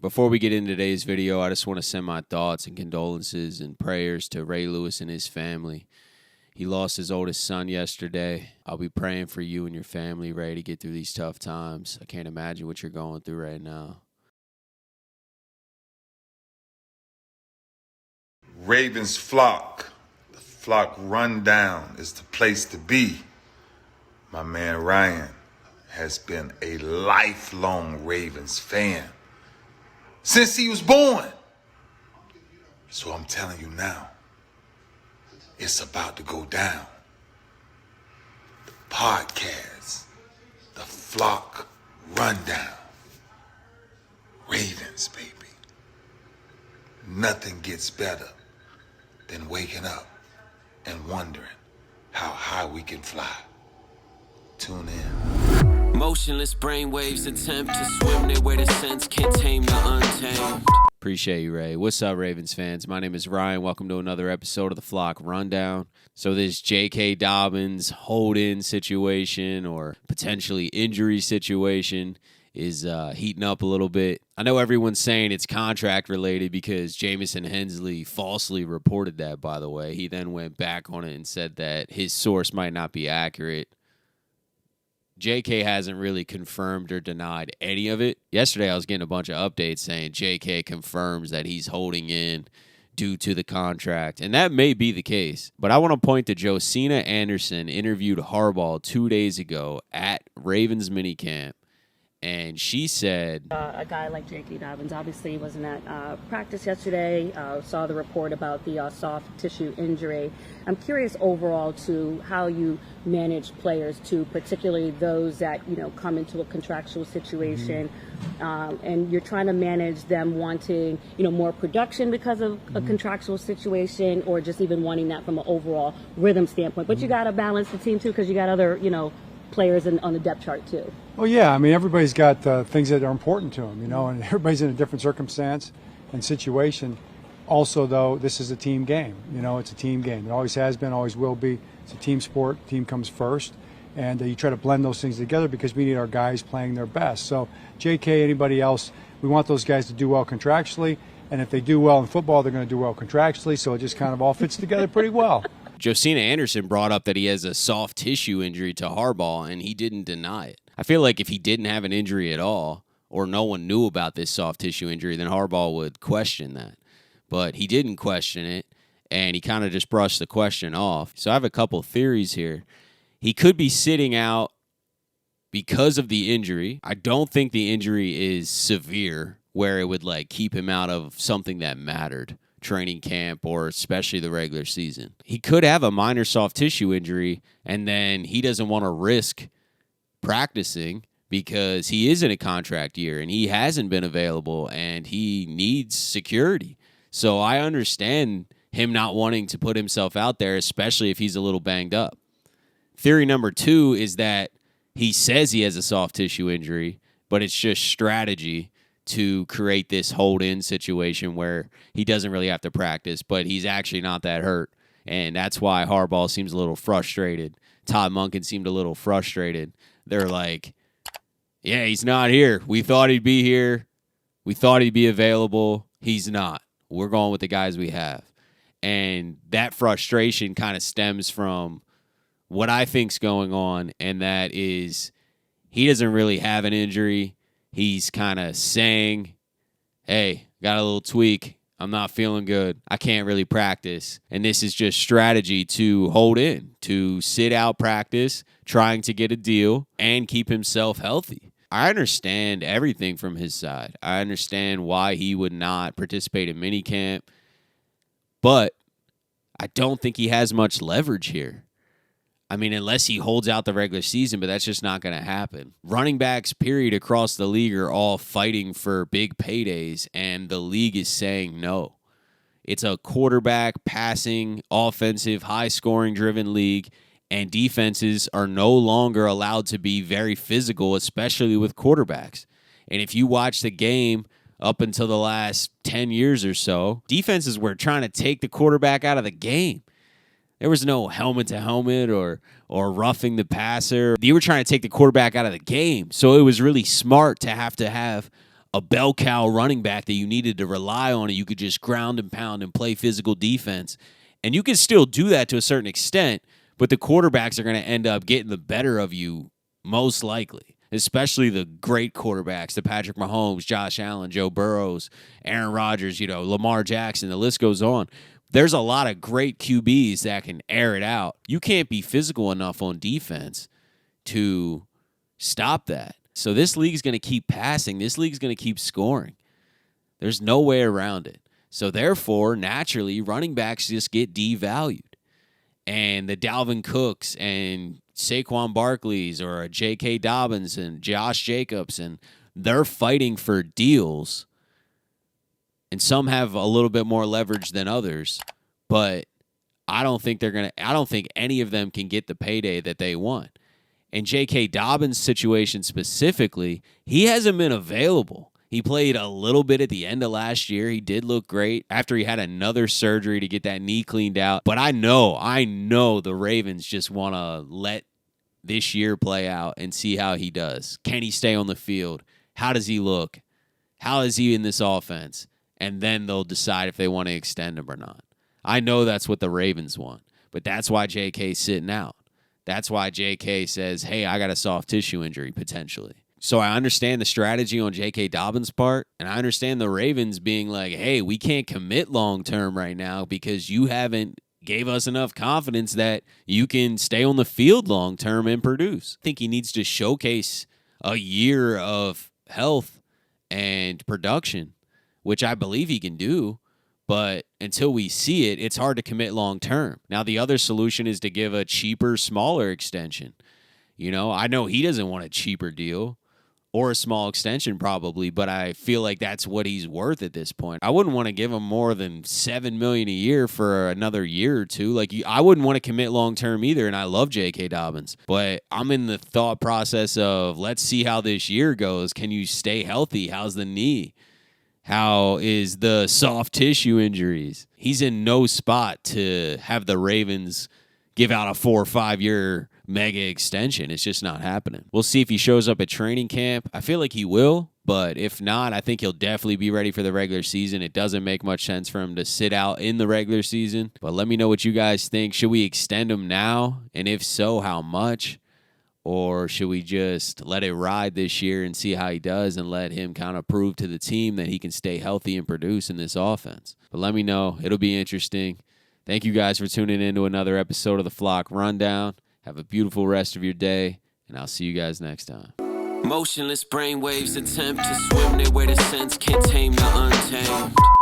Before we get into today's video, I just want to send my thoughts and condolences and prayers to Ray Lewis and his family. He lost his oldest son yesterday. I'll be praying for you and your family, Ray, to get through these tough times. I can't imagine what you're going through right now. Ravens flock. The flock rundown is the place to be. My man Ryan has been a lifelong Ravens fan since he was born. So I'm telling you now, it's about to go down. The podcast, the flock rundown. Ravens, baby. Nothing gets better than waking up and wondering how high we can fly. Tune in. Motionless brainwaves attempt to swim there where the sense can't tame the untamed. Appreciate you, Ray. What's up, Ravens fans? My name is Ryan. Welcome to another episode of the Flock Rundown. So this Jk Dobbins hold-in situation or potentially injury situation is heating up a little bit. I know everyone's saying it's contract related because Jamison Hensley falsely reported that, by the way. He then went back on it and said that his source might not be accurate. JK hasn't really confirmed or denied any of it. Yesterday, I was getting a bunch of updates saying JK confirms that he's holding in due to the contract, and that may be the case. But I want to point to Josina Anderson interviewed Harbaugh 2 days ago at Ravens minicamp, and she said, a guy like Jk Dobbins obviously wasn't at practice yesterday, saw the report about the soft tissue injury. I'm curious overall to how you manage players, to particularly those that, come into a contractual situation, and you're trying to manage them wanting, more production because of a contractual situation, or just even wanting that from an overall rhythm standpoint. But you got to balance the team too, because you got other, players on the depth chart too. Well, yeah, I mean, everybody's got things that are important to them, and everybody's in a different circumstance and situation. Also, though, this is a team game. It's a team game. It always has been, always will be. It's a team sport. Team comes first. And you try to blend those things together because we need our guys playing their best. So, JK, anybody else, we want those guys to do well contractually. And if they do well in football, they're going to do well contractually. So it just kind of all fits together pretty well. Josina Anderson brought up that he has a soft tissue injury to Harbaugh, and he didn't deny it. I feel like if he didn't have an injury at all, or no one knew about this soft tissue injury, then Harbaugh would question that. But he didn't question it, and he kind of just brushed the question off. So I have a couple theories here. He could be sitting out because of the injury. I don't think the injury is severe, where it would keep him out of something that mattered. Training camp or especially the regular season. He could have a minor soft tissue injury, and then he doesn't want to risk practicing because he is in a contract year and he hasn't been available and he needs security. So I understand him not wanting to put himself out there, especially if he's a little banged up. Theory number 2 is that he says he has a soft tissue injury, but it's just strategy to create this hold-in situation where he doesn't really have to practice, but he's actually not that hurt. And that's why Harbaugh seems a little frustrated. Todd Monken seemed a little frustrated. They're like, yeah, he's not here. We thought he'd be here. We thought he'd be available. He's not. We're going with the guys we have. And that frustration kind of stems from what I think's going on, and that is he doesn't really have an injury. He's kind of saying, hey, got a little tweak. I'm not feeling good. I can't really practice. And this is just strategy to hold in, to sit out practice, trying to get a deal and keep himself healthy. I understand everything from his side. I understand why he would not participate in minicamp, but I don't think he has much leverage here. I mean, unless he holds out the regular season, but that's just not going to happen. Running backs, period, across the league are all fighting for big paydays, and the league is saying no. It's a quarterback, passing, offensive, high-scoring driven league, and defenses are no longer allowed to be very physical, especially with quarterbacks. And if you watch the game up until the last 10 years or so, defenses were trying to take the quarterback out of the game. There was no helmet-to-helmet or roughing the passer. They were trying to take the quarterback out of the game. So it was really smart to have a bell cow running back that you needed to rely on, and you could just ground and pound and play physical defense. And you can still do that to a certain extent, but the quarterbacks are going to end up getting the better of you most likely, especially the great quarterbacks, the Patrick Mahomes, Josh Allen, Joe Burrows, Aaron Rodgers, Lamar Jackson, the list goes on. There's a lot of great QBs that can air it out. You can't be physical enough on defense to stop that. So this league's going to keep passing. This league's going to keep scoring. There's no way around it. So therefore, naturally, running backs just get devalued. And the Dalvin Cooks and Saquon Barkleys or Jk Dobbins and Josh Jacobs, and they're fighting for deals. And some have a little bit more leverage than others, but I don't think any of them can get the payday that they want. And Jk Dobbins' situation specifically, he hasn't been available. He played a little bit at the end of last year. He did look great after he had another surgery to get that knee cleaned out. But I know the Ravens just want to let this year play out and see how he does. Can he stay on the field? How does he look? How is he in this offense? And then they'll decide if they want to extend him or not. I know that's what the Ravens want, but that's why JK's sitting out. That's why JK says, hey, I got a soft tissue injury potentially. So I understand the strategy on Jk Dobbins' part, and I understand the Ravens being like, hey, we can't commit long-term right now because you haven't gave us enough confidence that you can stay on the field long-term and produce. I think he needs to showcase a year of health and production, which I believe he can do. But until we see it, it's hard to commit long-term. Now, the other solution is to give a cheaper, smaller extension. I know he doesn't want a cheaper deal or a small extension probably, but I feel like that's what he's worth at this point. I wouldn't want to give him more than $7 million a year for another year or two. I wouldn't want to commit long-term either, and I love Jk Dobbins. But I'm in the thought process of let's see how this year goes. Can you stay healthy? How's the knee? How is the soft tissue injuries? He's in no spot to have the Ravens give out a 4 or 5 year mega extension. It's just not happening. We'll see if he shows up at training camp. I feel like he will, but if not, I think he'll definitely be ready for the regular season. It doesn't make much sense for him to sit out in the regular season. But let me know what you guys think. Should we extend him now? And if so, how much? Or should we just let it ride this year and see how he does and let him kind of prove to the team that he can stay healthy and produce in this offense? But let me know. It'll be interesting. Thank you guys for tuning in to another episode of the Flock Rundown. Have a beautiful rest of your day, and I'll see you guys next time. Motionless brainwaves attempt to swim there where the sense can't tame nothing.